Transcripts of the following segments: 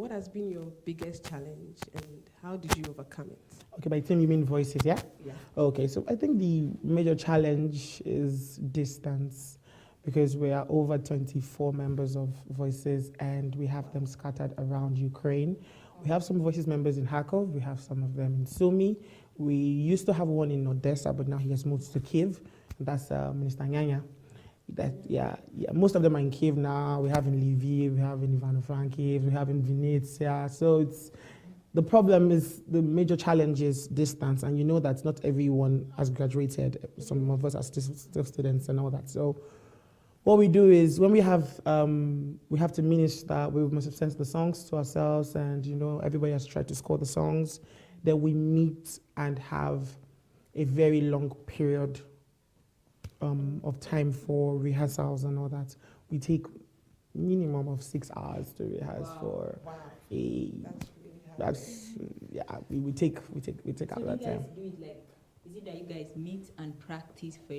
what has been your biggest challenge and how did you overcome it? Okay, by team you mean voices, yeah? Yeah. Okay, so I think the major challenge is distance because we are over 24 members of voices and we have them scattered around Ukraine. We have some voices members in Kharkov, we have some of them in Sumy. We used to have one in Odessa, but now he has moved to Kiev. That's Minister Nyanya. Most of them are in Kiev now. We have in Lviv, we have in Ivano-Frankivsk, we have in Vinnytsia. So the problem is, the major challenge is distance, and you know that not everyone has graduated. Some of us are still students and all that. So what we do is when we have to minister, we must have sent the songs to ourselves, and everybody has tried to score the songs. Then we meet and have a very long period of time for rehearsals and all that. We take minimum of 6 hours to rehearse for a. We take out that time. Do it like, is it that you guys meet and practice for,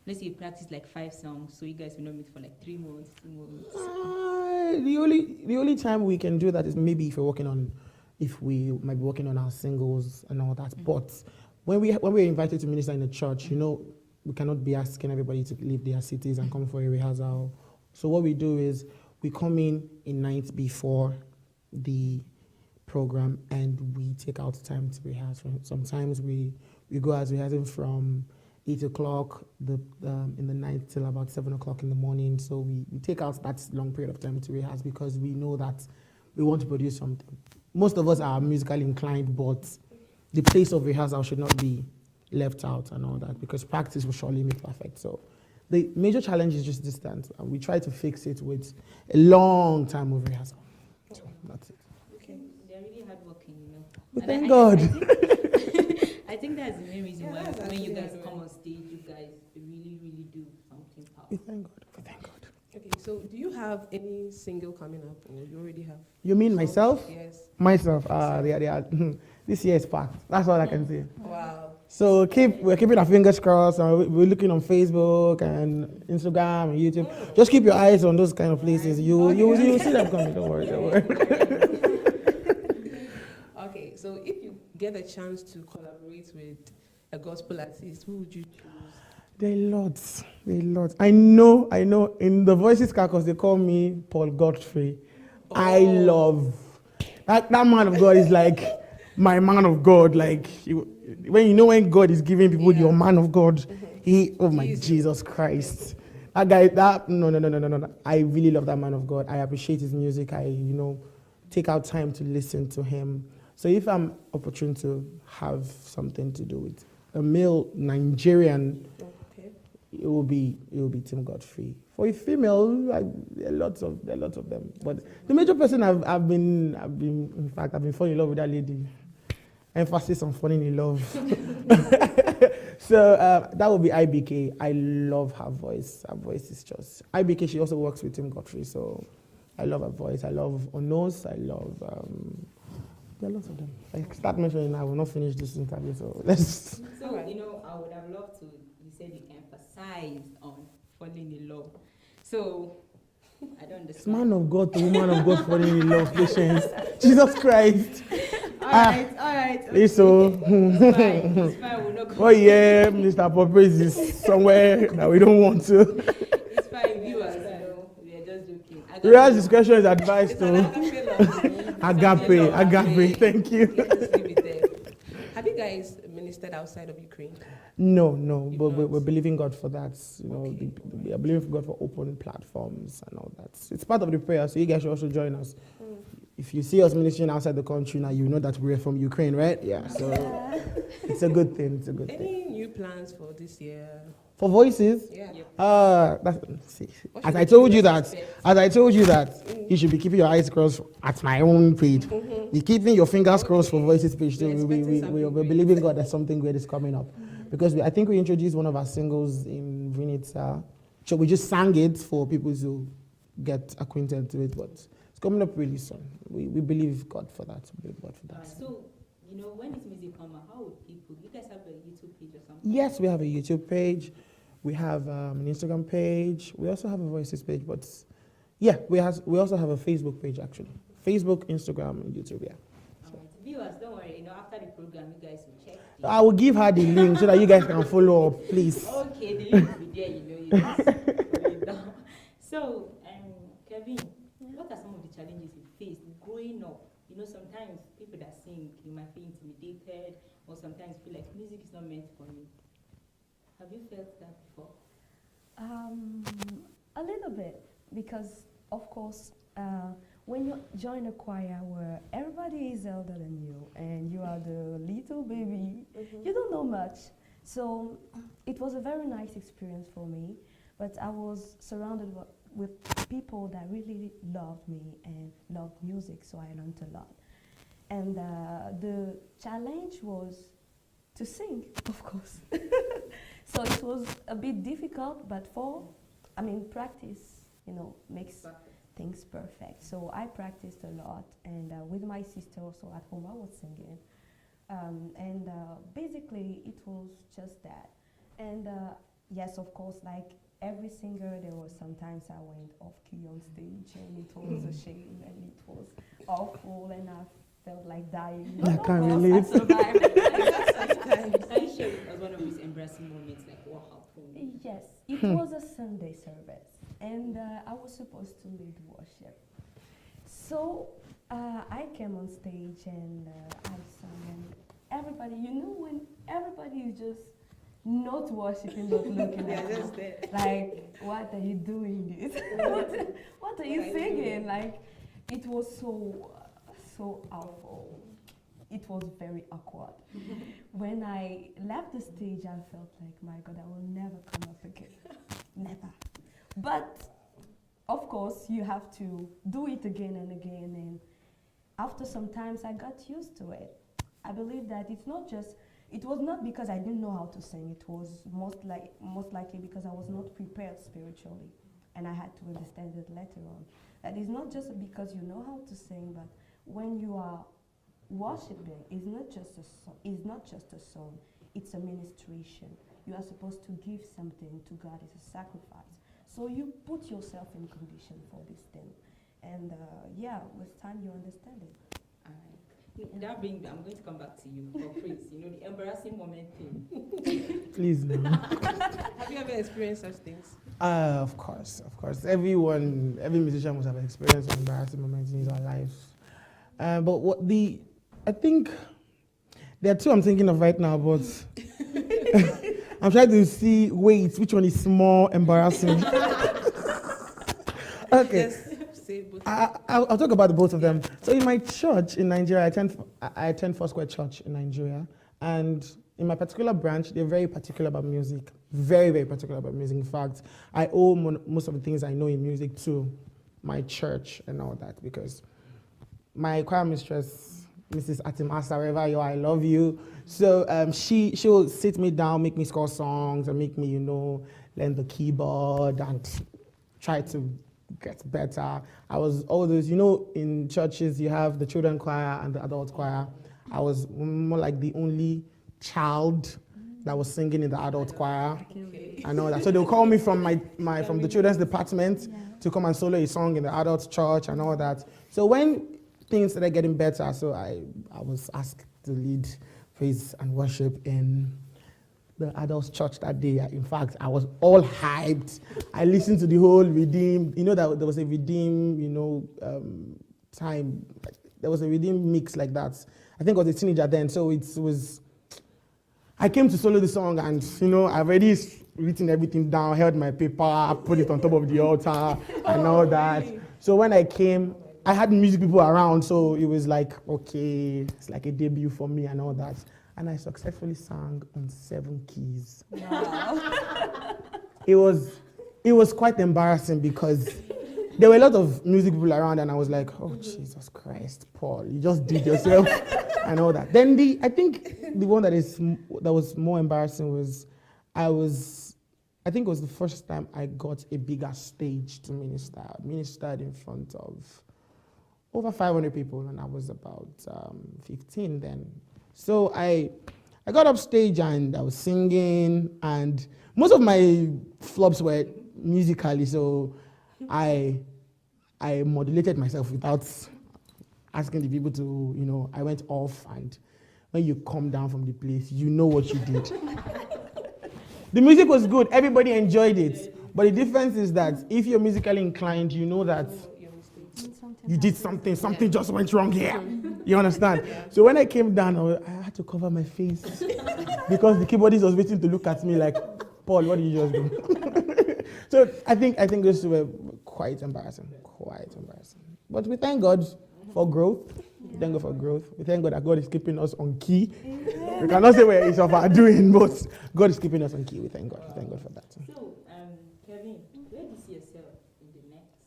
let's say you practice like 5 songs, so you guys will not meet for like 3 months, 2 months? The only time we can do that is maybe if we might be working on our singles and all that. Mm-hmm. But when we're invited to minister in the church, we cannot be asking everybody to leave their cities and come for a rehearsal. So what we do is we come in a night before the program and we take out time to rehearse. Sometimes we go as rehearsing from 8 o'clock in the night till about 7 o'clock in the morning. So we take out that long period of time to rehearse because we know that we want to produce something. Most of us are musically inclined, but the place of rehearsal should not be left out and all that because practice will surely make perfect. So the major challenge is just distance, and we try to fix it with a long time of rehearsal. So that's it. Okay, they're really hardworking, Well, thank God. I think that's the main reason why when you guys come on stage, you guys really, really do something powerful. We thank God. We thank God. Okay, so do you have any single coming up, or you already have? You mean myself? Yes. Myself. They are. This year is packed. That's all I can say. Wow. So we're keeping our fingers crossed. We're looking on Facebook and Instagram and YouTube. Just keep your eyes on those kind of places. You see them coming. Don't worry. Okay, so if you get a chance to collaborate with a gospel artist, who would you choose? There are lots. I know. In the Voices Caucus, they call me Paul Godfrey. Oh. I love that man of God is like my man of God. Like when God is giving people your man of God, Jesus Christ. That guy. No. I really love that man of God. I appreciate his music. I take out time to listen to him. So if I'm opportune to have something to do with a male Nigerian, it will be Tim Godfrey. For a female, there are lots of them. But the major person I've been falling in love with that lady. Emphasis on falling in love. So that would be IBK. I love her voice. Her voice is just IBK. She also works with Tim Godfrey, so I love her voice. I love Onos. I love. There are lots of them. I start mentioning. I will not finish this interview, so let's. So I would have loved to. You said you emphasized on falling in love. So I don't understand. It's man of God to woman of God falling in love. Patience. Jesus Christ. All right. Okay. So. It's fine. We'll not go. Oh yeah, Mr. Popes is somewhere that we don't want to. It's fine, viewers. We are just joking. Real discretion is advised to. Agape. Thank you. Have you guys ministered outside of Ukraine? No, but we're believing God for that. We are believing God for open platforms and all that. It's part of the prayer, so you guys should also join us. If you see us ministering outside the country now, you know that we're from Ukraine, right? Yeah, so it's a good thing. Any new plans for this year? For Voices? Yeah. As I told you that you should be keeping your eyes crossed at my own page. Mm-hmm. Be keeping your fingers crossed for Voices page too. We're believing God that something great is coming up. Because I think we introduced one of our singles in Vinnytsia. So we just sang it for people to get acquainted to it, but it's coming up really soon. We believe God for that. So, when this music comes out, how would people, you guys have a YouTube page or something? Yes, we have a YouTube page. We have an Instagram page. We also have a Voices page, but yeah, we also have a Facebook page actually. Facebook, Instagram, and YouTube. Yeah. Alright, viewers, don't worry. After the program, you guys will check. I will give her the link so that you guys can follow up, please. Okay, the link will be there. You just put it down. So, Kevin, what are some of the challenges you faced growing up? Sometimes people that sing, you might feel intimidated, or sometimes feel like music is not meant for you. Have you felt that before? A little bit, because of course, when you join a choir where everybody is elder than you and you are the little baby, you don't know much. So it was a very nice experience for me, but I was surrounded with people that really loved me and loved music, so I learned a lot. And the challenge was to sing, of course. So it was a bit difficult, but practice, makes things perfect. So I practiced a lot, and with my sister also at home, I was singing. Basically, it was just that. And yes, of course, like every singer, there was sometimes I went off key on stage, and it was a shame, and it was awful, and I felt like dying. I But can't of course, relate. I survived. Can you share with us one of these embarrassing moments, like what happened? Yes, it was a Sunday service, and I was supposed to lead worship. So I came on stage and I sang, and everybody, when everybody is just not worshiping but looking at just you, there. like, what are you doing this? What are you singing? Like, it was so awful. It was very awkward. When I left the stage, I felt like, my God, I will never come up again. Never. But, of course, you have to do it again and again. And after some times, I got used to it. I believe that it was not because I didn't know how to sing. It was most likely because I was not prepared spiritually. And I had to understand it later on. That it's not just because you know how to sing, but when you are worshiping, it's not just a song, it's a ministration. You are supposed to give something to God. It's a sacrifice. So you put yourself in condition for this thing. And with time you understand it. All right. I'm going to come back to you for praise. The embarrassing moment thing. Please, no. Have you ever experienced such things? Of course. Every musician must have experienced an embarrassing moments in their life. I think there are two I'm thinking of right now, but I'm trying to see, which one is more embarrassing? Okay. Yes, say both. I'll talk about the both of them. So in my church in Nigeria, I attend Foursquare Church in Nigeria, and in my particular branch, they're very particular about music. Very, very particular about music. In fact, I owe most of the things I know in music to my church and all that, because my choir mistress, Mrs. Atimasa, wherever you are, I love you. So she will sit me down, make me score songs, and make me, learn the keyboard and try to get better. I was all those, in churches you have the children choir and the adult choir. I was more like the only child that was singing in the adult choir. Okay. I know that. So they'll call me from from the children's department to come and solo a song in the adult church and all that. So when things started getting better, so I was asked to lead praise and worship in the adult church that day. In fact, I was all hyped. I listened to the whole Redeem. That there was a Redeem, time. There was a Redeem mix like that. I think I was a teenager then, so it was. I came to solo the song, and I've already written everything down, held my paper, put it on top of the altar, and all that. Really? So when I came, I had music people around, so it was like, okay, it's like a debut for me and all that. And I successfully sang on 7 keys. Wow. It was quite embarrassing because there were a lot of music people around, and I was like, oh, Jesus Christ, Paul, you just did yourself and all that. Then I think the one that was more embarrassing was, I think it was the first time I got a bigger stage to minister. I ministered in front of over 500 people, and I was about 15 then. So I got up stage and I was singing, and most of my flops were musically, so I modulated myself without asking the people to, you know, I went off, and when you come down from the place, you know what you did. The music was good, everybody enjoyed it. But the difference is that if you're musically inclined, you know that you did something just went wrong here. You understand? So when I came down, I had to cover my face because the keyboardist was waiting to look at me like, Paul, what did you just do? So I think those were quite embarrassing. But we thank God for growth. We thank God for growth. We thank God that God is keeping us on key. We cannot say it's of our doing, but God is keeping us on key. We thank God. We thank God for that. So, Kevin, where do you see yourself in the next?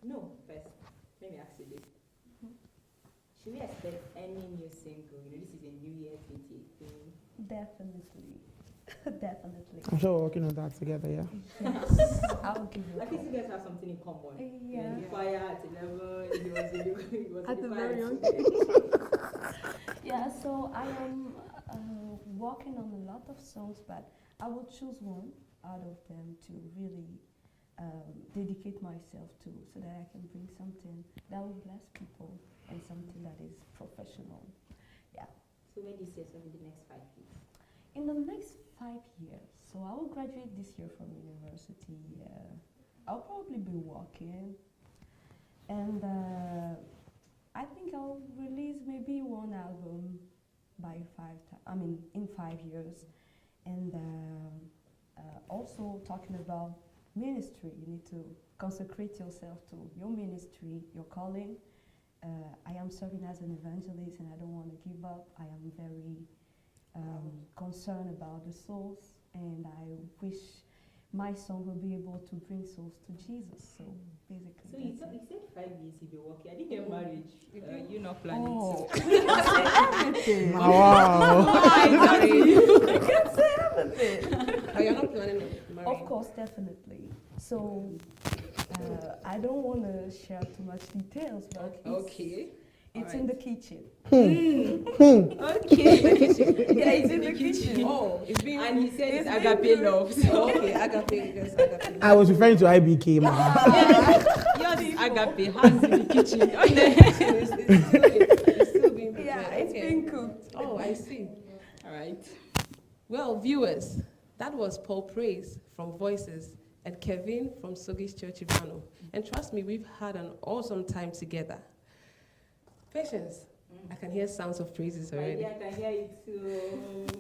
No, first, let me ask you this. Should we expect any new single? You know, this is a new year 2018. Definitely. Definitely. I'm sure we're working on that together, yeah? Yes. I'll give you a I think call. you guys have something in common. Yeah. The choir at 11, he was At in the the very choir young too. age. Yeah, so I am working on a lot of songs, but I will choose one out of them to really dedicate myself to, so that I can bring something that will bless people and something that is professional. Yeah. So where do you see yourself in the next 5 years? In the next 5 years, so I will graduate this year from university. I'll probably be working, and I think I'll release maybe one album by in 5 years. And also talking about ministry, you need to consecrate yourself to your ministry, your calling. I am serving as an evangelist, and I don't want to give up. I am very concerned about the souls, and I wish my song will be able to bring souls to Jesus. So basically, So you said 5 years you'll be working. I didn't hear marriage. You're not planning Oh. to. Everything. Wow. You can say everything. Oh, you're not planning on marrying? Of course, definitely. So I don't want to share too much details, but it's in the kitchen. Okay. Yeah, it's in the kitchen. Oh, it's being. And he said it's It's agape been love. So Okay, agape, yes, agape. I was referring to IBK, man. yours is agape has in the kitchen. It's still being prepared. Yeah, it's Okay. been cooked. Oh, I see. All right. Well, viewers, that was Paul Praise from Voices and Kevin from Sogis Church Ivano. And trust me, we've had an awesome time together. Patience, I can hear sounds of praises already. Yeah, I can hear it too.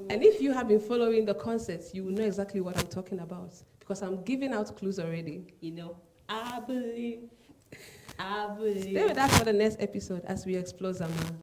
And if you have been following the concerts, you will know exactly what I'm talking about, because I'm giving out clues already. You know, I believe. Stay with us for the next episode as we explore Zaman.